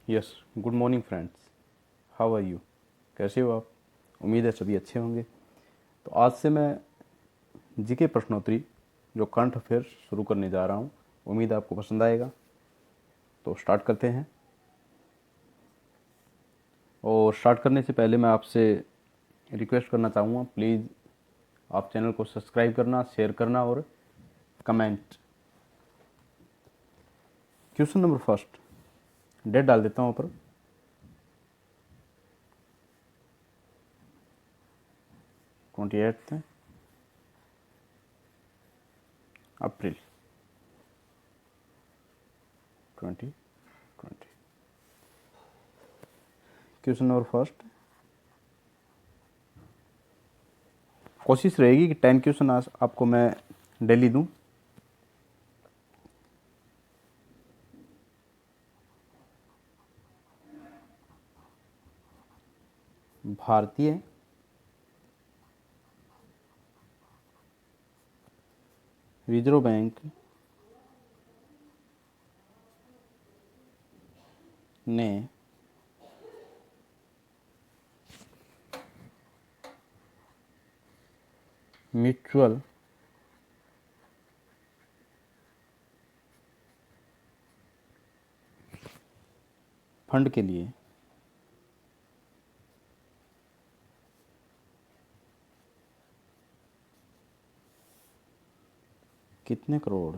Yes, good morning friends, how are you? कैसे हो आप? उम्मीद है सभी अच्छे होंगे। तो आज से मैं जीके प्रश्नोत्तरी जो करंट अफेयर्स शुरू करने जा रहा हूँ। उम्मीद है आपको पसंद आएगा। तो स्टार्ट करते हैं। और स्टार्ट करने से पहले मैं आपसे रिक्वेस्ट करना चाहूँगा, प्लीज़ आप चैनल को सब्सक्राइब करना, शेयर करना और comment. Question number first, date डाल देता हूँ ऊपर। Twenty eighth April 2020। Question number first, कोशिश रहेगी कि 10 क्वेश्चन आज आपको मैं डेली दूं। भारतीय रिजर्व बैंक ने म्यूचुअल फंड के लिए कितने करोड़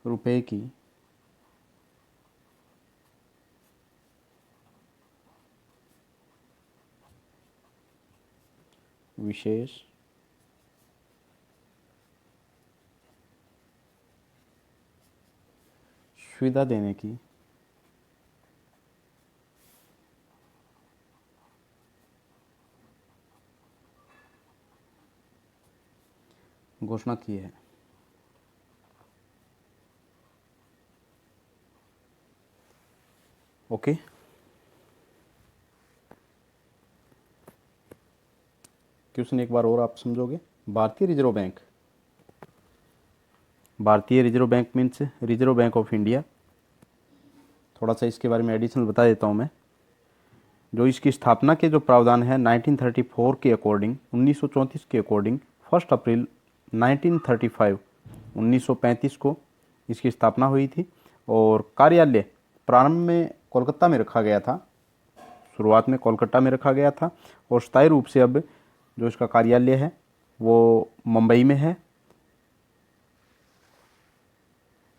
रुपए की विशेष सुविधा देने की घोषणा की है? ओके। क्वेश्चन एक बार और आप समझोगे। भारतीय reserve bank means reserve bank of India. थोड़ा सा इसके बारे में एडिशनल बता देता हूँ मैं। जो इसकी स्थापना के जो प्रावधान है 1934 के अकॉर्डिंग, 1934 के अकॉर्डिंग 1 अप्रैल 1935 को इसकी स्थापना हुई थी। और कार्यालय प्रारंभ में कोलकाता में रखा गया था, शुरुआत में कोलकाता में रखा गया था। और स्थायी रूप से अब जो इसका कार्यालय है वो मुंबई में है।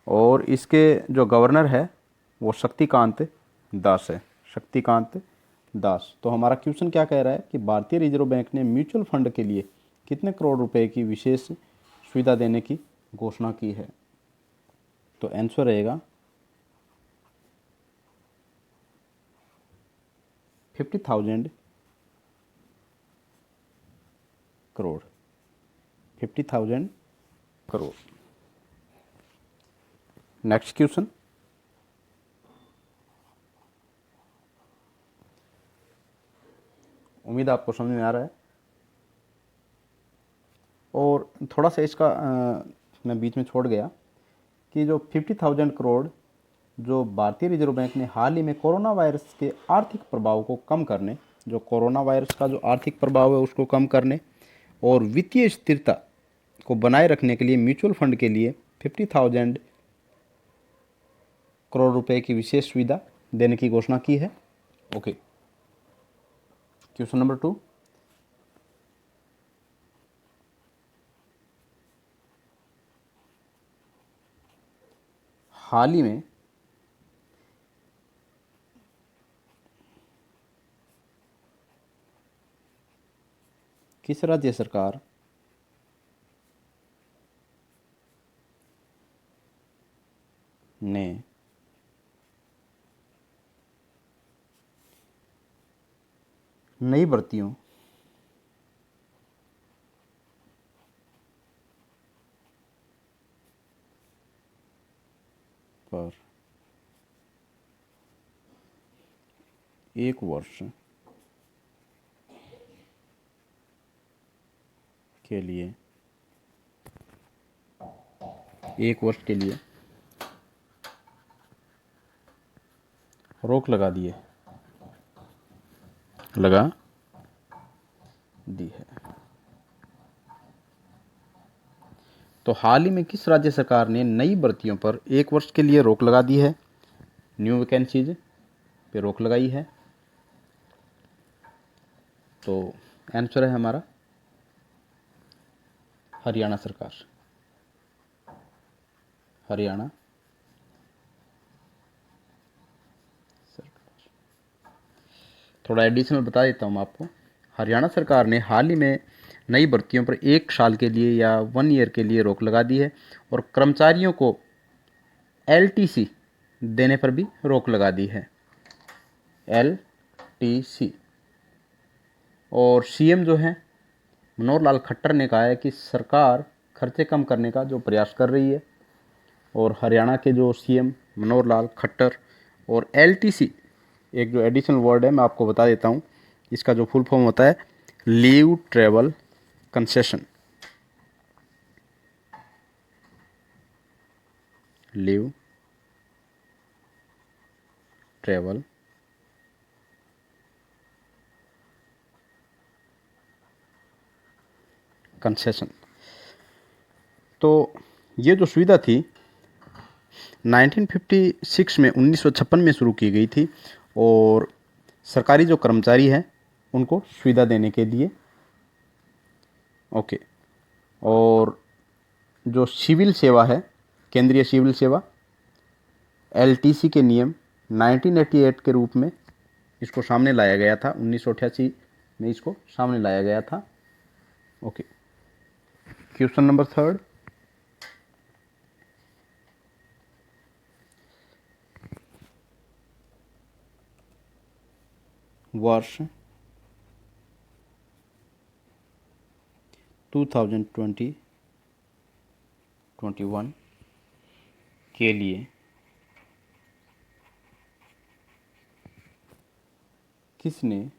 और इसके जो गवर्नर है वो शक्तिकांत दास है, शक्तिकांत दास। तो हमारा क्वेश्चन क्या कह रहा है कि भारतीय रिजर्व बैंक ने म्यूचुअल फंड के लिए कितने करोड़ रुपए की विशेष सुविधा देने की घोषणा की है? तो आंसर रहेगा 50,000 करोड़। 50,000 करोड़। नेक्स्ट क्वेश्चन, उम्मीद आपको समझ में आ रहा है। और थोड़ा सा इसका मैं बीच में छोड़ गया कि जो 50,000 करोड़ जो भारतीय रिजर्व बैंक ने हाल ही में कोरोना वायरस के आर्थिक प्रभाव को कम करने, जो कोरोना वायरस का जो आर्थिक प्रभाव है उसको कम करने और वित्तीय स्थिरता को बनाए रखने के लिए म्यूचुअल फंड के लिए 50,000 करोड़ रुपए की विशेष सुविधा देने की घोषणा की है। ओके। क्वेश्चन नंबर 2, हाल ही में किस राज्य सरकार ने नई भर्तियों पर 1 वर्ष के लिए 1 वर्ष के लिए रोक लगा दी है, लगा दी है। तो हाल ही में किस राज्य सरकार ने नई भर्तियों पर 1 वर्ष के लिए रोक लगा दी है, न्यू वैकेंसीज पे रोक लगाई है? तो आंसर है हमारा हरियाणा सरकार, हरियाणा सरकार। थोड़ा एडिशनल बता देता हूँ आपको। हरियाणा सरकार ने हाल ही में नई भर्तियों पर 1 साल के लिए या 1 ईयर के लिए रोक लगा दी है और कर्मचारियों को LTC देने पर भी रोक लगा दी है, LTC। और सीएम जो है मनोहर लाल खट्टर ने कहा है कि सरकार खर्चे कम करने का जो प्रयास कर रही है। और हरियाणा के जो सीएम मनोहर लाल खट्टर और LTC एक जो एडिशनल वर्ड है मैं आपको बता देता हूँ, इसका जो फुल फॉर्म होता है leave travel concession, leave travel concession. तो ये जो सुविधा थी 1956 में 1956 में शुरू की गई थी और सरकारी जो कर्मचारी हैं उनको सुविधा देने के लिए। ओके। और जो सिविल सेवा है, केंद्रीय सिविल सेवा LTC के नियम 1988 के रूप में इसको सामने लाया गया था, 1988 में इसको सामने लाया गया था। ओके। क्वेश्चन नंबर 3, वर्ष 2020-21 के लिए किसने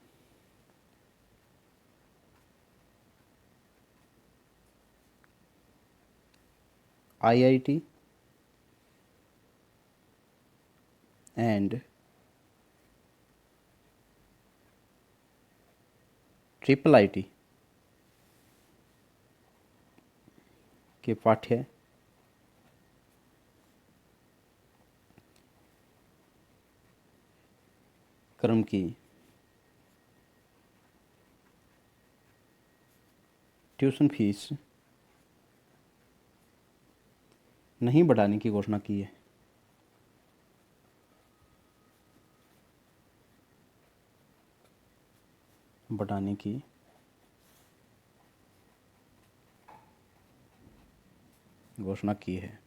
IIT एंड IIIT के पाठ्यक्रम की ट्यूशन फीस नहीं बढ़ाने की घोषणा की है? बढ़ाने की घोषणा की है।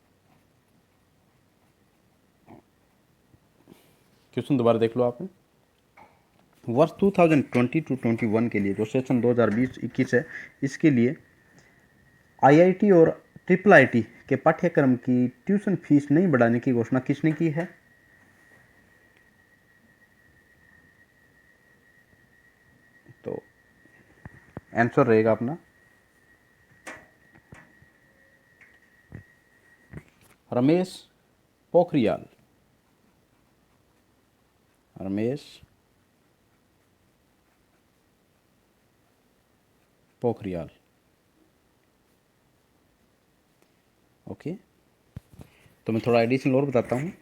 क्वेश्चन दोबारा देख लो आपने। वर्ष 2020-21 के लिए जो सेशन 2020-21 है, इसके लिए IIT और IIIT के पाठ्यक्रम की ट्यूशन फीस नहीं बढ़ाने की घोषणा किसने की है? तो आंसर रहेगा अपना रमेश पोखरियाल, रमेश पोखरियाल। ओके। तो मैं थोड़ा एडिशनल और बताता हूँ।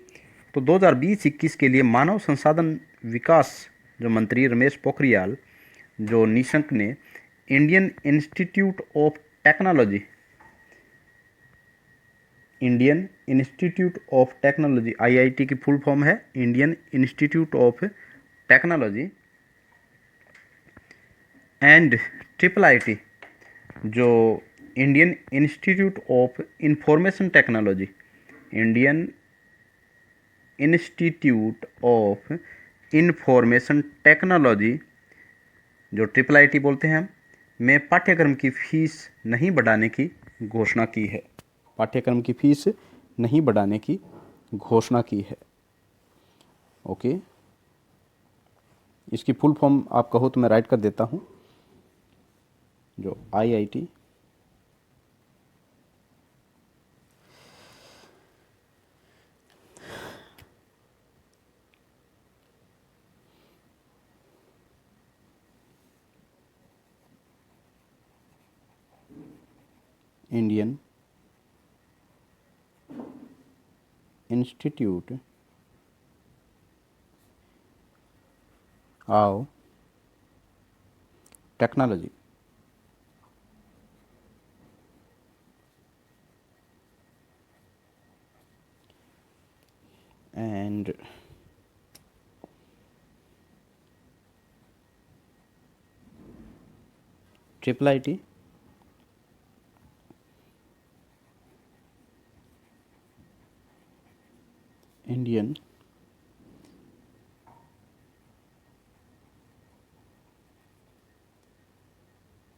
तो 2020-21 के लिए मानव संसाधन विकास जो मंत्री रमेश पोखरियाल जो निशंक ने Indian institute of technology, Indian institute of technology IIT की फुल फॉर्म है Indian institute of technology and IIIT जो Indian institute of information technology, Indian institute of information technology जो IIIT बोलते हैं हम, में पाठ्यक्रम की फीस नहीं बढ़ाने की घोषणा की है, पाठ्यक्रम की फीस नहीं बढ़ाने की घोषणा की है। ओके। इसकी फुल फॉर्म आप कहो तो मैं राइट कर देता हूँ। जो IIT Indian institute of technology and triple IT Indian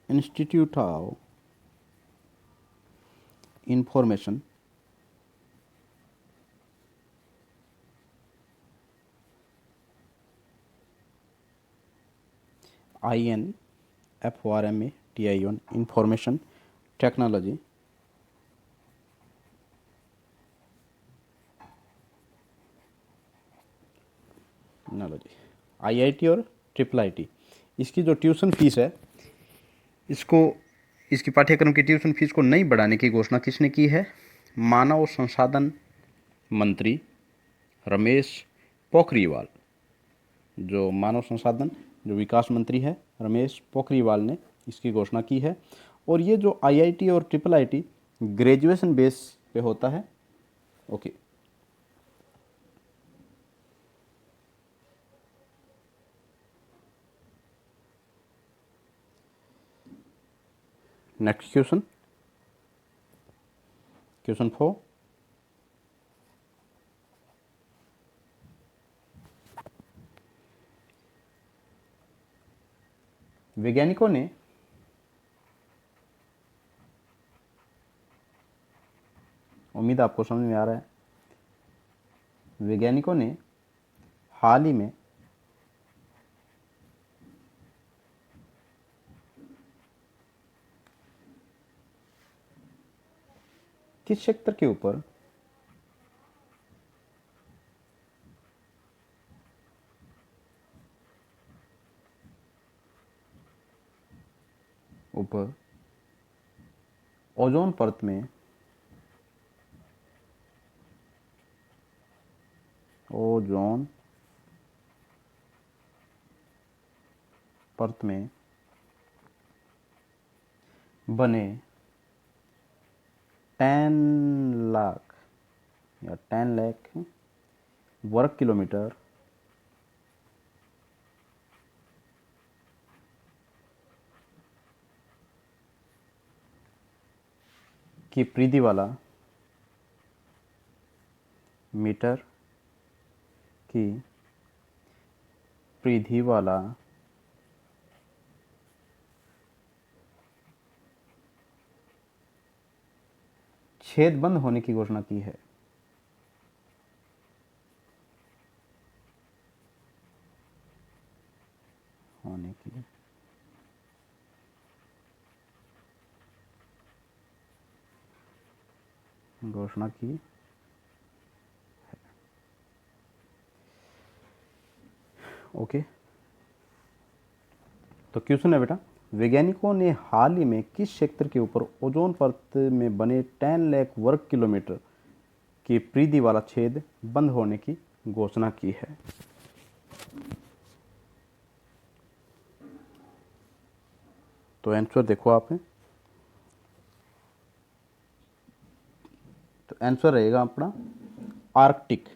Institute of Information INFORMATION Information Technology IIT और ट्रिपल IT, इसकी जो ट्यूशन फीस है, इसकी पाठ्यक्रम की ट्यूशन फीस को नहीं बढ़ाने की घोषणा किसने की है? मानव संसाधन मंत्री रमेश पोखरियाल, जो मानव संसाधन जो विकास मंत्री है रमेश पोखरियाल ने इसकी घोषणा की है। और ये जो IIT और ट्रिपल IT ग्रेजुएशन बेस पे होता है। Okay, next question, question 4। वैज्ञानिकों ने उम्मीद आपको समझ में आ रहा है। वैज्ञानिकों ने हाल ही में किस क्षेत्र के ऊपर ओजोन परत में बने 10 लाख या 10 लाख वर्ग किलोमीटर की परिधि वाला मीटर की परिधि वाला छेद बंद होने की घोषणा की है। होने की घोषणा की है। ओके, तो क्वेश्चन है बेटा, वैज्ञानिकों ने हाल ही में किस क्षेत्र के ऊपर ओजोन परत में बने 10 लाख वर्ग किलोमीटर की परिधि वाला छेद बंद होने की घोषणा की है? तो आंसर देखो आप, तो आंसर रहेगा अपना आर्कटिक।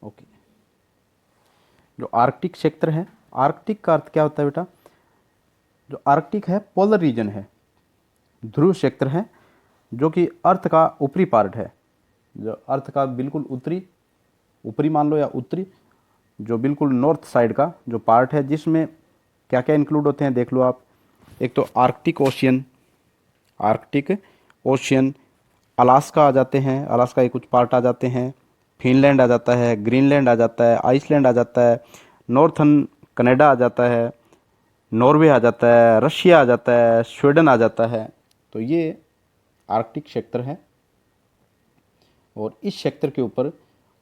ओके, जो आर्कटिक क्षेत्र है, आर्कटिक का अर्थ क्या होता है बेटा? जो आर्कटिक है पोलर रीजन है, ध्रुव क्षेत्र है, जो कि अर्थ का ऊपरी पार्ट है, जो अर्थ का बिल्कुल ऊपरी मान लो या उत्तरी, जो बिल्कुल नॉर्थ साइड का जो पार्ट है, जिसमें क्या क्या इंक्लूड होते हैं देख लो आप। एक तो आर्कटिक ओशियन, अलास्का आ जाते हैं, अलास्का के कुछ पार्ट आ जाते हैं, फिनलैंड आ जाता है, ग्रीनलैंड आ जाता है, आइसलैंड आ जाता है, नॉर्थन कनाडा आ जाता है, नॉर्वे आ जाता है, रशिया आ जाता है, स्वीडन आ जाता है। तो ये आर्कटिक क्षेत्र है। और इस क्षेत्र के ऊपर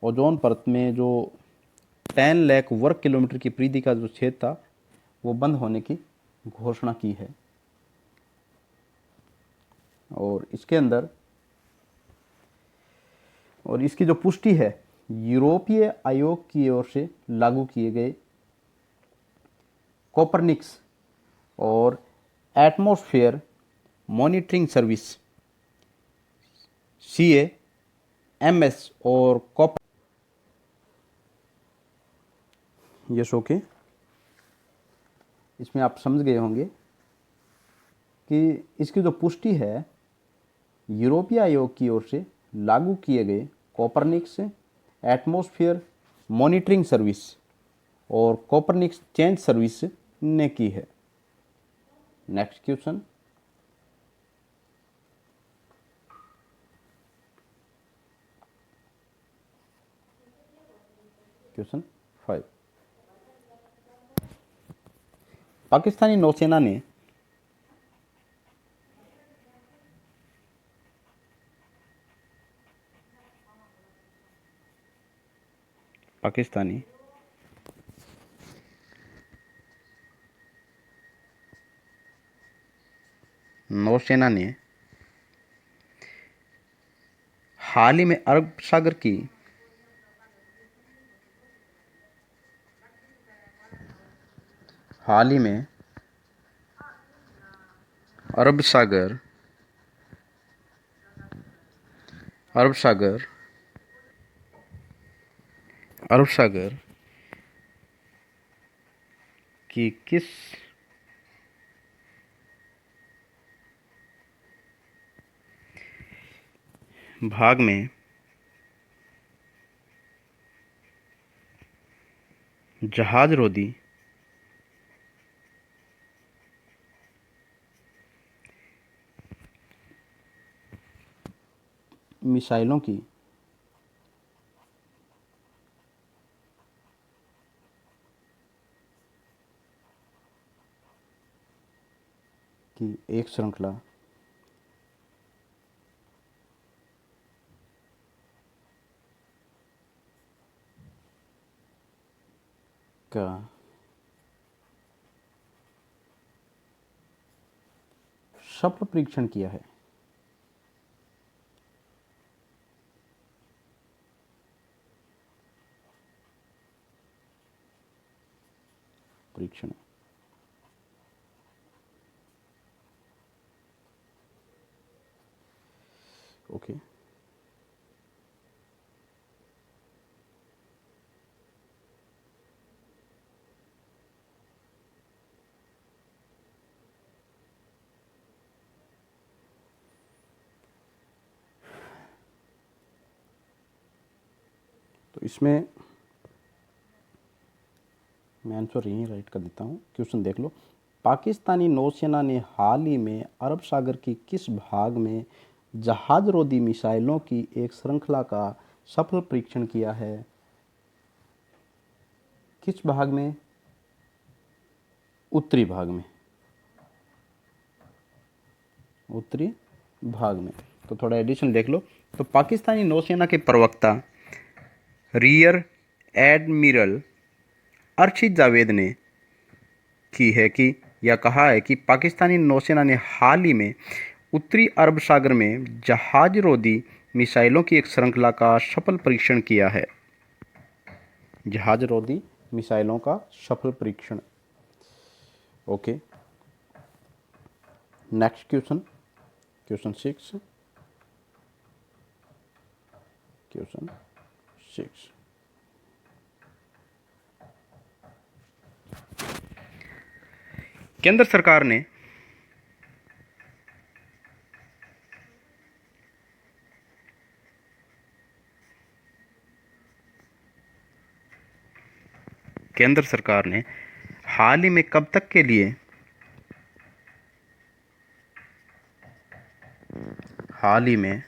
ओजोन परत में जो 10 लाख वर्ग किलोमीटर की परिधि का जो क्षेत्र था वो बंद होने की घोषणा की है। और इसके अंदर और इसकी जो पुष्टि है यूरोपीय आयोग की ओर से लागू किए गए कोपरनिक्स और एटमॉस्फेयर मॉनिटरिंग सर्विस CAMS और कॉप यस ओके। इसमें आप समझ गए होंगे कि इसकी जो पुष्टि है यूरोपीय आयोग की ओर से लागू किए गए कोपरनिक्स एटमॉस्फेयर मॉनिटरिंग सर्विस और कोपरनिक्स चेंज सर्विस ने की है। Next question, question 5। पाकिस्तानी नौसेना ने पाकिस्तानी नौसेना ने हाल ही में अरब सागर की हाल ही में अरब सागर अरब सागर अरब सागर की किस भाग में जहाज रोधी मिसाइलों की एक श्रृंखला का सफल परीक्षण किया है? परीक्षण ओके। तो इसमें मैं आंसर यहीं राइट कर देता हूँ। क्वेश्चन देख लो, पाकिस्तानी नौसेना ने हाल ही में अरब सागर की किस भाग में जहाज रोधी मिसाइलों की एक श्रृंखला का सफल परीक्षण किया है? किस भाग में? उत्तरी भाग में, उत्तरी भाग में। तो थोड़ा एडिशन देख लो। तो पाकिस्तानी नौसेना के प्रवक्ता रियर एडमिरल अरशद जावेद ने की है कि यह कहा है कि पाकिस्तानी नौसेना ने हाल ही में उत्तरी अरब सागर में जहाज रोधी मिसाइलों की एक श्रृंखला का सफल परीक्षण किया है। जहाज रोधी मिसाइलों का सफल परीक्षण। Okay, next question, question 6। Question 6, केंद्र सरकार ने हाल ही में कब तक के लिए हाल ही में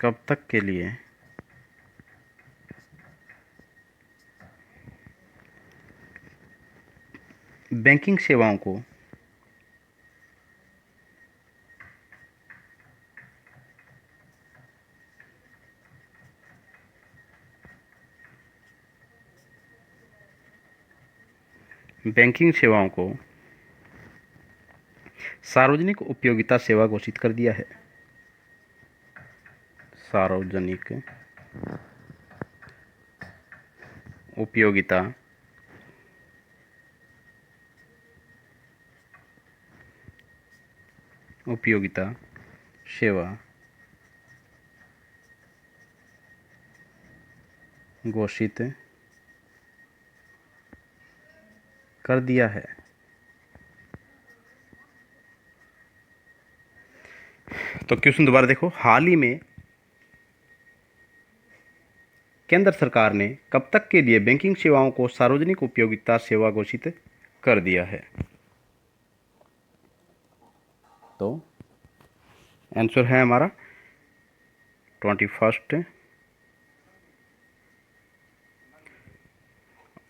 कब तक के लिए बैंकिंग सेवाओं को बैंकिंग सेवाओं को सार्वजनिक उपयोगिता सेवा घोषित कर दिया है। सार्वजनिक उपयोगिता सेवा घोषित कर दिया है। तो क्वेश्चन दोबारा देखो, हाल ही में केंद्र सरकार ने कब तक के लिए बैंकिंग सेवाओं को सार्वजनिक उपयोगिता सेवा घोषित कर दिया है? तो आंसर है हमारा 21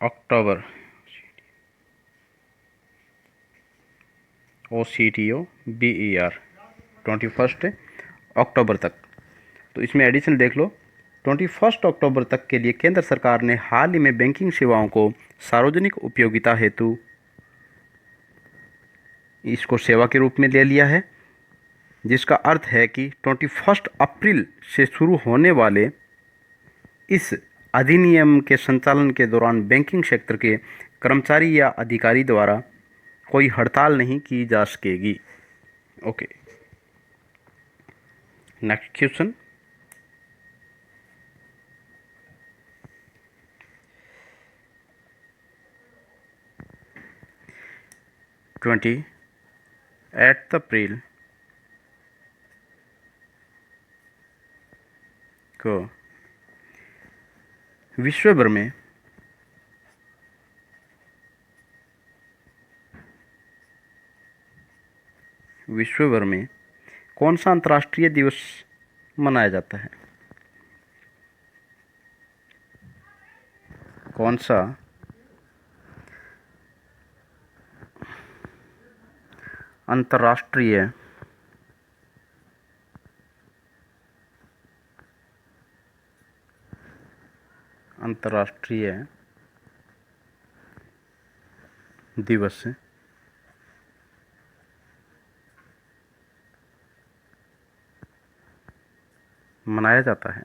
अक्टूबर। OCTOBER 21 अक्टूबर तक। तो इसमें एडिशन देख लो, 21 अक्टूबर तक के लिए केंद्र सरकार ने हाल ही में बैंकिंग सेवाओं को सार्वजनिक उपयोगिता हेतु इसको सेवा के रूप में ले लिया है, जिसका अर्थ है कि 21 अप्रैल से शुरू होने वाले इस अधिनियम के संचालन के दौरान बैंकिंग सेक्टर के कर्मचारी या अधिकारी द्वारा कोई हड़ताल नहीं की जा सकेगी। Okay, next question. ट्वेंटी 8 अप्रैल को विश्व भर में कौन सा अंतर्राष्ट्रीय दिवस मनाया जाता है? कौन सा अंतर्राष्ट्रीय दिवस मनाया जाता है?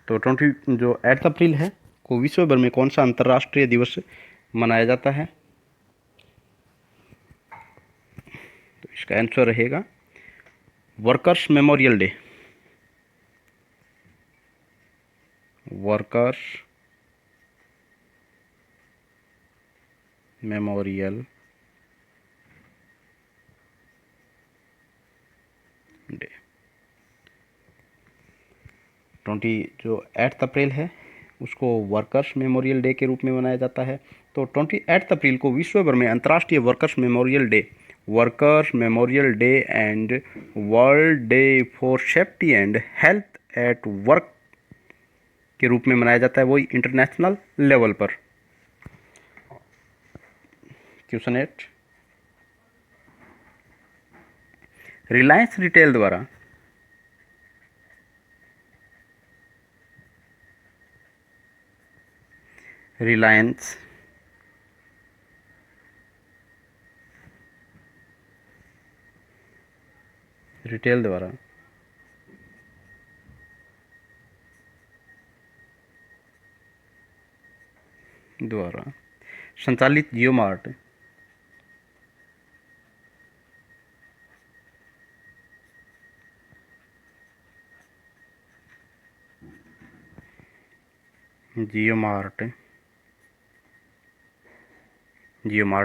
तो 8 अप्रैल है को विश्व भर में कौन सा अंतर्राष्ट्रीय दिवस मनाया जाता है? तो इसका आंसर रहेगा workers memorial day. Workers memorial day 8 अप्रैल है उसको वर्कर्स मेमोरियल डे के रूप में मनाया जाता है। तो 28 अप्रैल को विश्व भर में अंतर्राष्ट्रीय workers memorial day and world day for safety and health at work के रूप में मनाया जाता है, वही इंटरनेशनल लेवल पर। क्वेश्चन 8, रिलायंस रिटेल द्वारा संचालित जियो मार्ट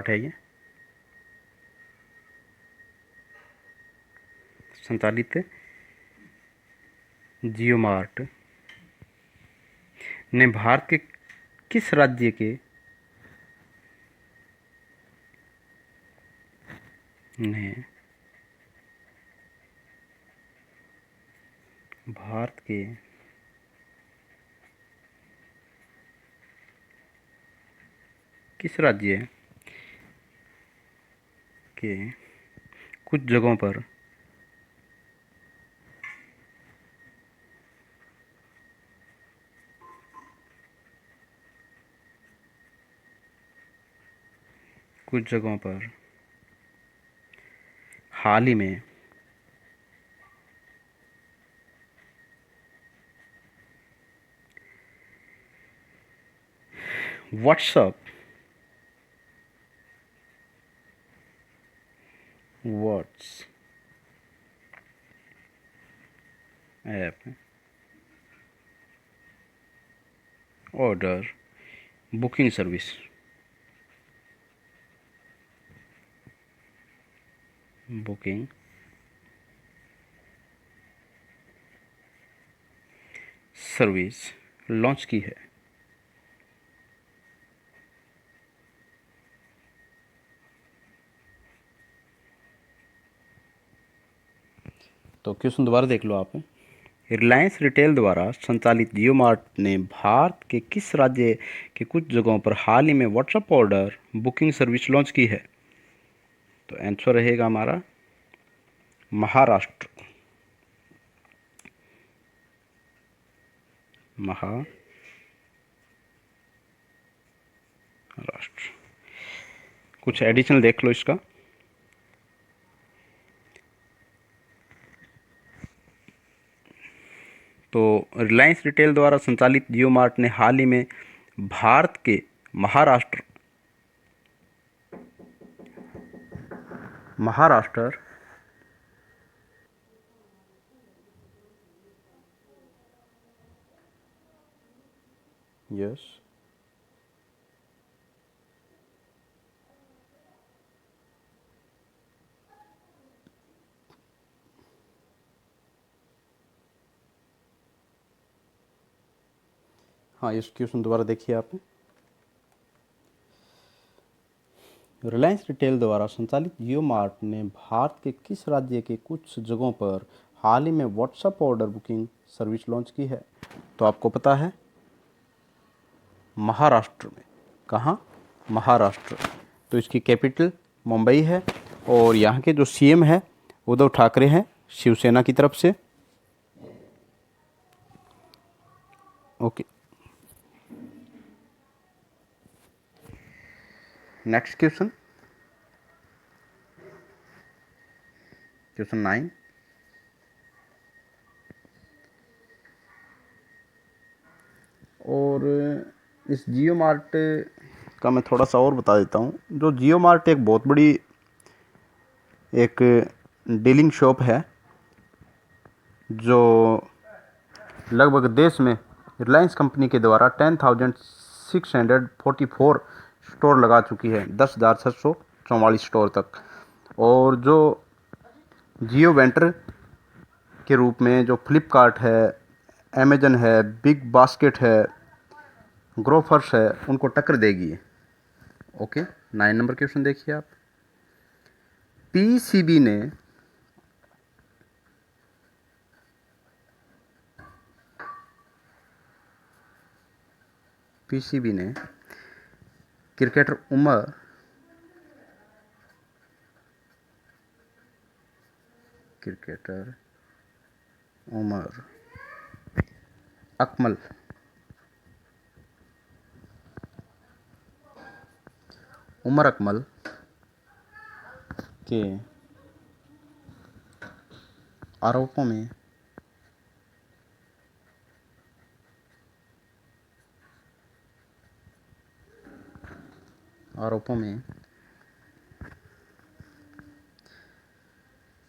है ये संचालित जियो मार्ट ने भारत के किस राज्य के कुछ जगहों पर कुछ जगहों पर हाल ही में WhatsApp app order booking service launch की है। तो क्वेश्चन दोबारा देख लो आप। रिलायंस रिटेल द्वारा संचालित जियो मार्ट ने भारत के किस राज्य के कुछ जगहों पर हाल ही में WhatsApp order booking service launch की है? तो आंसर रहेगा हमारा महाराष्ट्र। कुछ एडिशनल देख लो इसका। तो रिलायंस रिटेल द्वारा संचालित जियो मार्ट ने हाल ही में भारत के महाराष्ट्र यस हाँ, इस क्वेश्चन दोबारा देखिए आप। रिलायंस रिटेल द्वारा संचालित जियो मार्ट ने भारत के किस राज्य के कुछ जगहों पर हाल ही में WhatsApp order booking service launch की है? तो आपको पता है महाराष्ट्र में। कहाँ? महाराष्ट्र। तो इसकी कैपिटल मुंबई है और यहाँ के जो सीएम है उद्धव ठाकरे हैं शिवसेना की तरफ से। Okay, next question 9। और इस जियो मार्ट का मैं थोड़ा सा और बता देता हूँ। जो जियो मार्ट एक बहुत बड़ी एक डीलिंग शॉप है जो लगभग देश में रिलायंस कंपनी के द्वारा 10,644 स्टोर लगा चुकी है, 10,644 स्टोर तक। और जो जियो वेंडर के रूप में जो फ्लिपकार्ट है, अमेजन है, बिग बास्केट है, ग्रोफर्स है, उनको टक्कर देगी। ओके, 9 नंबर क्वेश्चन देखिए आप। पीसीबी ने क्रिकेटर उमर अकमल के आरोपों में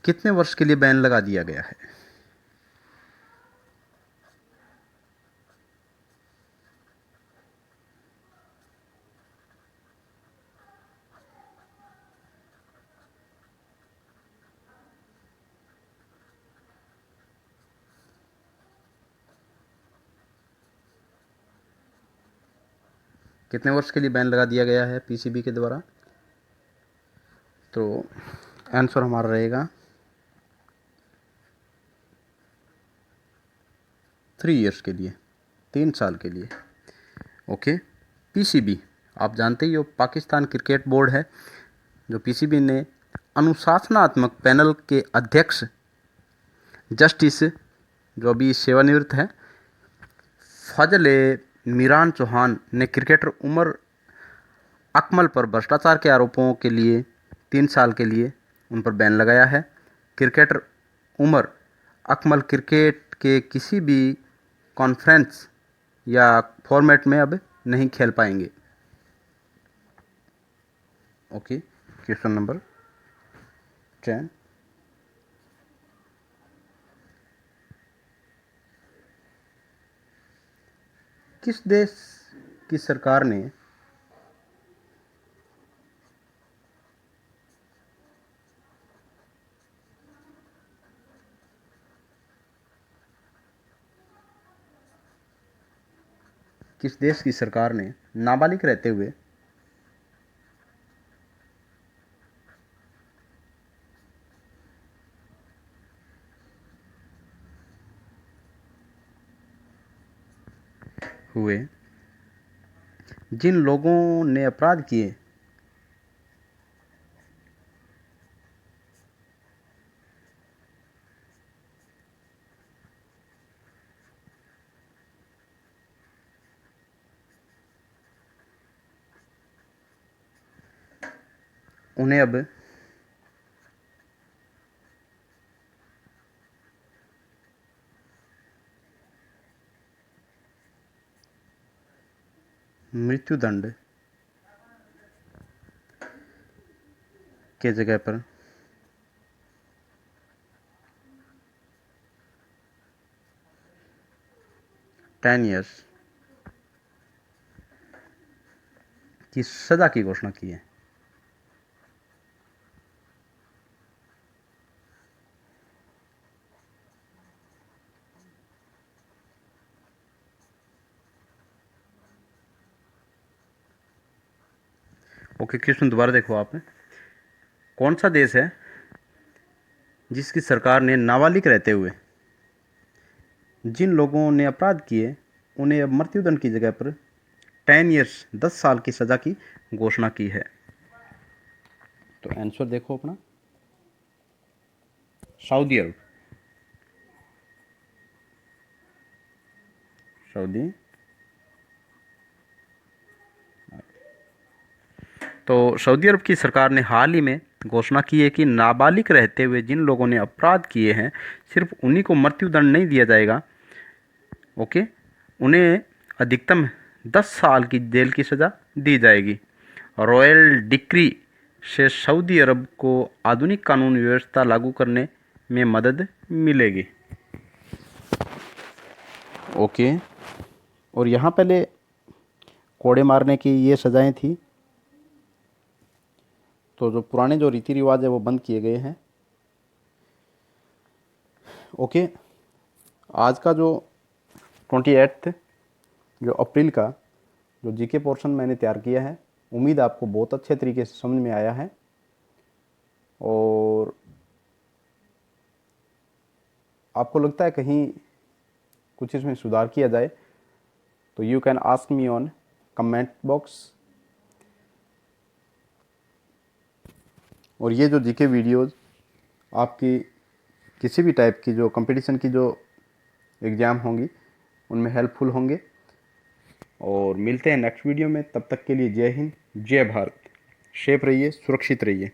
कितने वर्ष के लिए बैन लगा दिया गया है? कितने वर्ष के लिए बैन लगा दिया गया है पीसीबी के द्वारा? तो आंसर हमारा रहेगा 3 ईयर्स के लिए, 3 साल के लिए। ओके, पीसीबी आप जानते ही हो पाकिस्तान क्रिकेट बोर्ड है। जो पीसीबी ने अनुशासनात्मक पैनल के अध्यक्ष जस्टिस जो अभी सेवानिवृत्त है फजल मीरान चौहान ने क्रिकेटर उमर अकमल पर भ्रष्टाचार के आरोपों के लिए 3 साल के लिए उन पर बैन लगाया है। क्रिकेटर उमर अकमल क्रिकेट के किसी भी कॉन्फ्रेंस या फॉर्मेट में अब नहीं खेल पाएंगे। Okay, question number 10। किस देश की सरकार ने नाबालिग रहते हुए जिन लोगों ने अपराध किए उन्हें अब मृत्युदंड के जगह पर 10 ईयर्स की सजा की घोषणा की है। ओके, क्वेश्चन दोबारा देखो आपने। कौन सा देश है जिसकी सरकार ने नाबालिग रहते हुए जिन लोगों ने अपराध किए उन्हें अब मृत्युदंड की जगह पर 10 ईयर्स 10 साल की सज़ा की घोषणा की है? तो आंसर देखो अपना, सऊदी अरब। सऊदी तो सऊदी अरब की सरकार ने हाल ही में घोषणा की है कि नाबालिग रहते हुए जिन लोगों ने अपराध किए हैं सिर्फ उन्हीं को मृत्युदंड नहीं दिया जाएगा। ओके, उन्हें अधिकतम 10 साल की जेल की सज़ा दी जाएगी। रॉयल डिक्री से सऊदी अरब को आधुनिक कानून व्यवस्था लागू करने में मदद मिलेगी। ओके, और यहाँ पहले कोड़े मारने की ये सज़ाएं थी, तो जो पुराने जो रीति रिवाज है वो बंद किए गए हैं। ओके, आज का जो 28 जो अप्रैल का जो जीके पोर्शन मैंने तैयार किया है, उम्मीद आपको बहुत अच्छे तरीके से समझ में आया है। और आपको लगता है कहीं कुछ इसमें सुधार किया जाए तो you can ask me on comment box. और ये जो जीके वीडियोज़ आपकी किसी भी टाइप की जो कंपटीशन की जो एग्ज़ाम होंगी उनमें हेल्पफुल होंगे। और मिलते हैं नेक्स्ट वीडियो में, तब तक के लिए जय हिंद, जय भारत। सेफ रहिए, सुरक्षित रहिए।